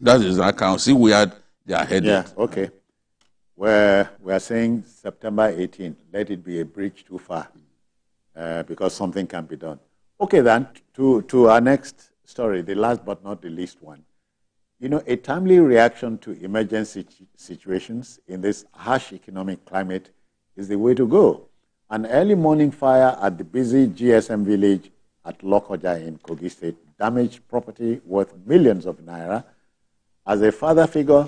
That is, I can see where they are headed. Yeah, okay. Where we are saying September 18th, let it be a bridge too far because something can be done. Okay, then, to our next story, the last but not the least one. You know, a timely reaction to emergency situations in this harsh economic climate is the way to go. An early morning fire at the busy GSM village at Lokoja in Kogi State damaged property worth millions of naira. As a father figure,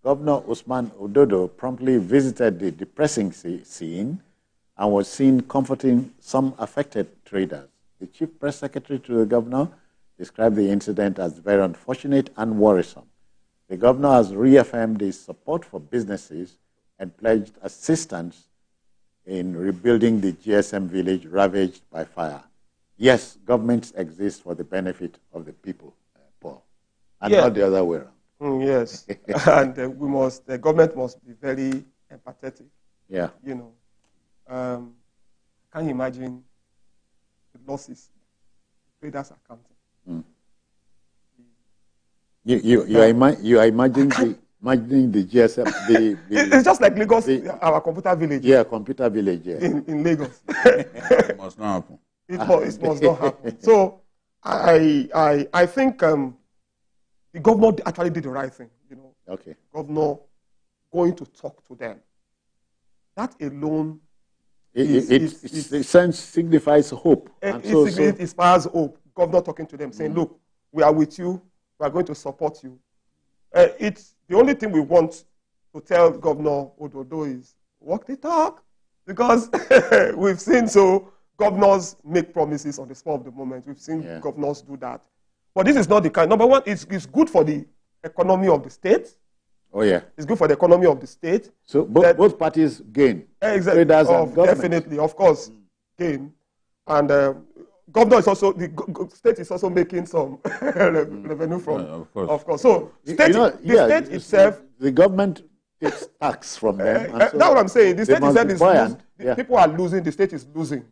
Governor Usman Ododo promptly visited the depressing scene and was seen comforting some affected traders. The chief press secretary to the governor described the incident as very unfortunate and worrisome. The governor has reaffirmed his support for businesses and pledged assistance in rebuilding the GSM village ravaged by fire. Yes, governments exist for the benefit of the people, Paul, and not the other way around. Yes, and the government must be very empathetic. Yeah. You know, can you imagine the losses traders are counting? Mm. You are imagining the GSM. It's just like Lagos, our computer village. Yeah, computer village. Yeah. In Lagos. It must not happen. It must not happen. So I think the governor actually did the right thing. You know, okay. Governor going to talk to them. That alone. It signifies hope. It inspires hope. Governor talking to them, saying, "Look, we are with you. We are going to support you." It's the only thing we want to tell Governor Ododo is walk the talk, because we've seen governors make promises on the spur of the moment. We've seen governors do that, but this is not the kind. Number one, it's good for the economy of the state. Oh yeah, it's good for the economy of the state. So both parties gain. Exactly, definitely, of course, gain, and governor is also the state is also making some revenue from, of course. So state, state itself, the government takes tax from them. That's what I'm saying. The state itself is losing. People are losing. The state is losing.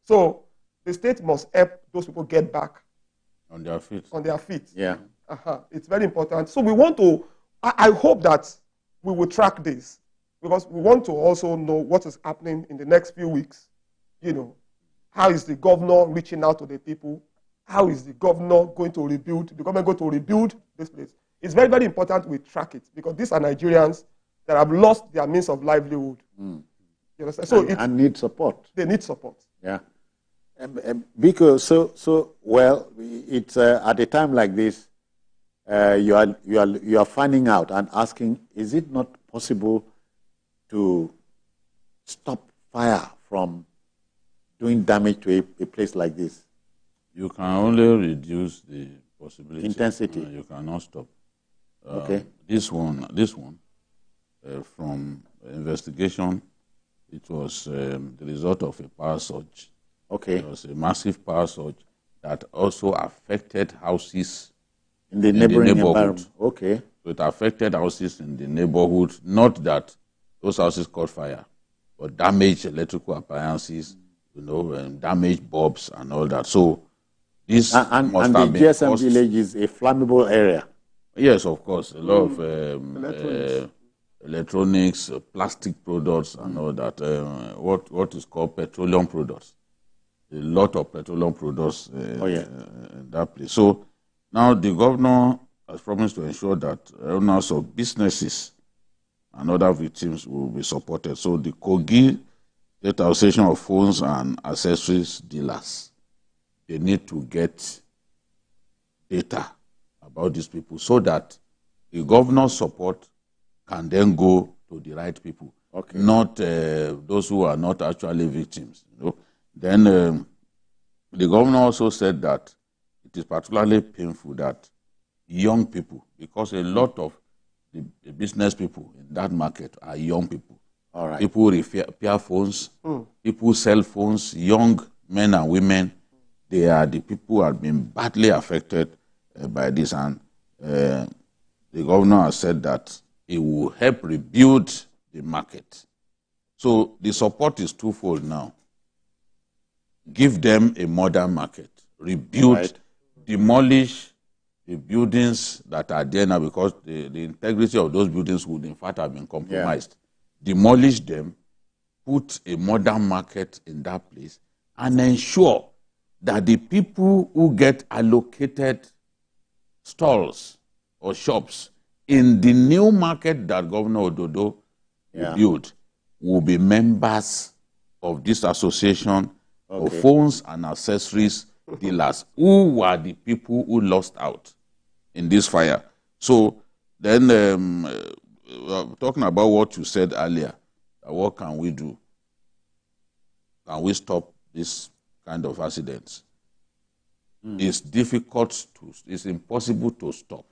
So the state must help those people get back on their feet. On their feet. Yeah. It's very important. So we want to. I hope that we will track this, because we want to also know what is happening in the next few weeks. You know, how is the governor reaching out to the people? How is the governor going to rebuild? The government going to rebuild this place? It's very, very important we track it, because these are Nigerians that have lost their means of livelihood. You understand? So and need support. They need support. Yeah. Because it's at a time like this, you are finding out and asking, is it not possible to stop fire from doing damage to a place like this? You can only reduce the possibility. Intensity. You cannot stop. Okay. This one, from investigation, it was the result of a power surge. Okay. It was a massive power surge that also affected houses in the neighboring environment. Okay. So it affected houses in the neighborhood. Not that those houses caught fire, but damaged electrical appliances, and damaged bulbs and all that. So this must have been the GSM village is a flammable area. Yes, of course. A lot of electronics, plastic products, and all that. What is called petroleum products. A lot of petroleum products in that place. So now the governor has promised to ensure that owners of businesses and other victims will be supported. So the Kogi State Association of Phones and Accessories Dealers, they need to get data about these people so that the governor's support can then go to the right people, not those who are not actually victims. Then the governor also said that it is particularly painful that young people, because a lot of the business people in that market are young people. All right. People repair phones, people sell phones, young men and women. They are the people who have been badly affected by this. And the governor has said that it will help rebuild the market. So the support is twofold now. Give them a modern market, rebuild, demolish the buildings that are there now, because the integrity of those buildings would in fact have been compromised. Yeah. Demolish them, put a modern market in that place, and ensure that the people who get allocated stalls or shops in the new market that Governor Ododo will build will be members of this association of phones and accessories dealers, who were the people who lost out in this fire. So then, talking about what you said earlier, what can we do? Can we stop this kind of accidents? It's difficult it's impossible to stop.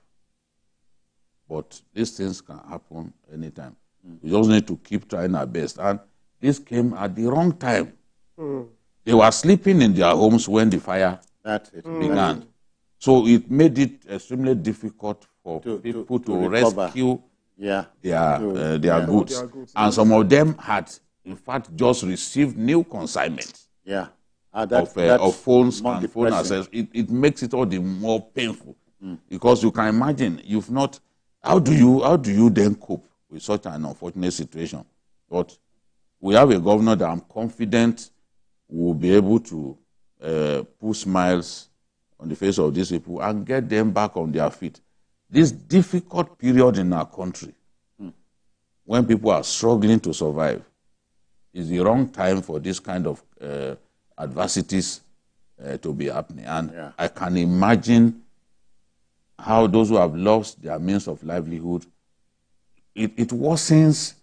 But these things can happen anytime. We just need to keep trying our best. And this came at the wrong time. They were sleeping in their homes when the fire began. So it made it extremely difficult for people to rescue their goods. And some of them had, in fact, just received new consignments of phones and phone accessories. It makes it all the more painful because you can imagine, you've not. How do you then cope with such an unfortunate situation? But we have a governor that I'm confident will be able to put smiles on the face of these people and get them back on their feet. This difficult period in our country, when people are struggling to survive, is the wrong time for this kind of adversities to be happening. And I can imagine how those who have lost their means of livelihood, it worsens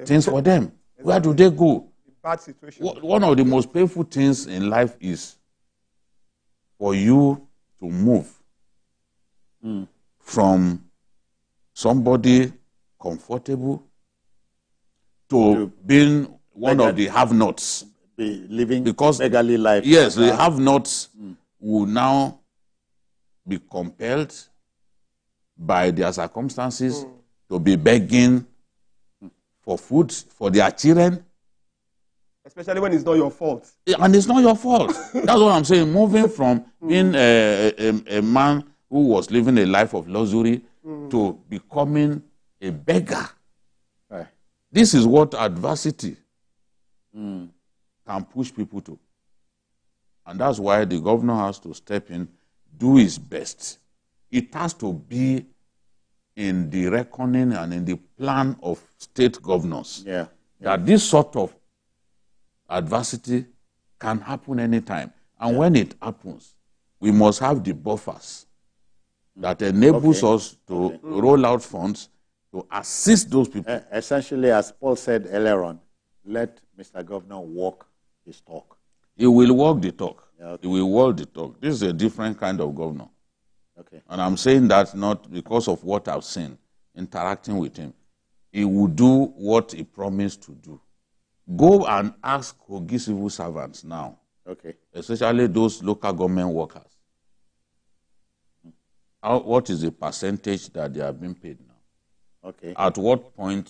things for them. Exactly. Where do they go? Bad situation. One of the most painful things in life is for you to move from somebody comfortable to being one of the have-nots. Living because beggarly life. Yes, the have-nots will now be compelled by their circumstances to be begging for food for their children. Especially when it's not your fault. And it's not your fault. That's what I'm saying. Moving from being a man who was living a life of luxury to becoming a beggar. Right. This is what adversity can push people to. And that's why the governor has to step in, do his best. It has to be in the reckoning and in the plan of state governors that this sort of adversity can happen anytime. And when it happens, we must have the buffers that enables us to roll out funds to assist those people. Essentially, as Paul said earlier on, let Mr. Governor walk his talk. He will walk the talk. He will walk the talk. This is a different kind of governor. And I'm saying that not because of what I've seen, interacting with him. He will do what he promised to do. Go and ask Kogi civil servants now, especially those local government workers. What is the percentage that they are being paid now? At what point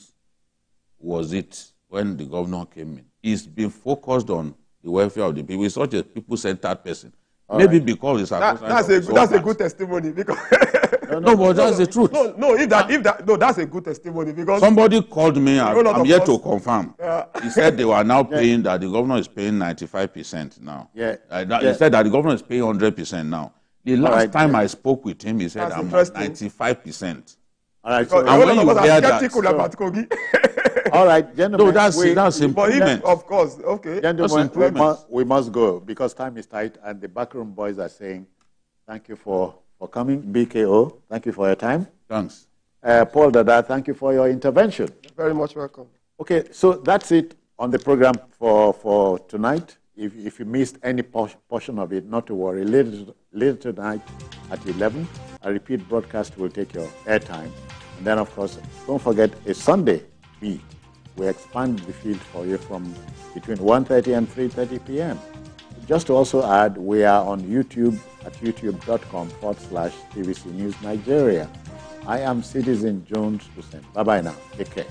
was it when the governor came in? He's been focused on the welfare of the people. He's such a people-centered person. Maybe because it's that's a good testimony because but that's the truth. That's a good testimony because somebody called me. I'm yet to confirm. He said they were now paying that the governor is paying 95% now. He said that the governor is paying 100% now. The last time I spoke with him, he said I'm 95%. All right, so and when you hear that, all right, gentlemen. No, that's improvement. Of course, gentlemen, we must go because time is tight, and the backroom boys are saying, "Thank you for coming, BKO. Thank you for your time. Thanks, Paul Dada. Thank you for your intervention. Very much welcome." Okay, so that's it on the program for tonight. If you missed any portion of it, not to worry. Later tonight at 11, a repeat broadcast will take your airtime. And then, of course, don't forget a Sunday beat. We expand the field for you from between 1:30 and 3:30 p.m. Just to also add, we are on YouTube at youtube.com/TVC News Nigeria. I am Citizen Jones Hussein. Bye-bye now. Take care.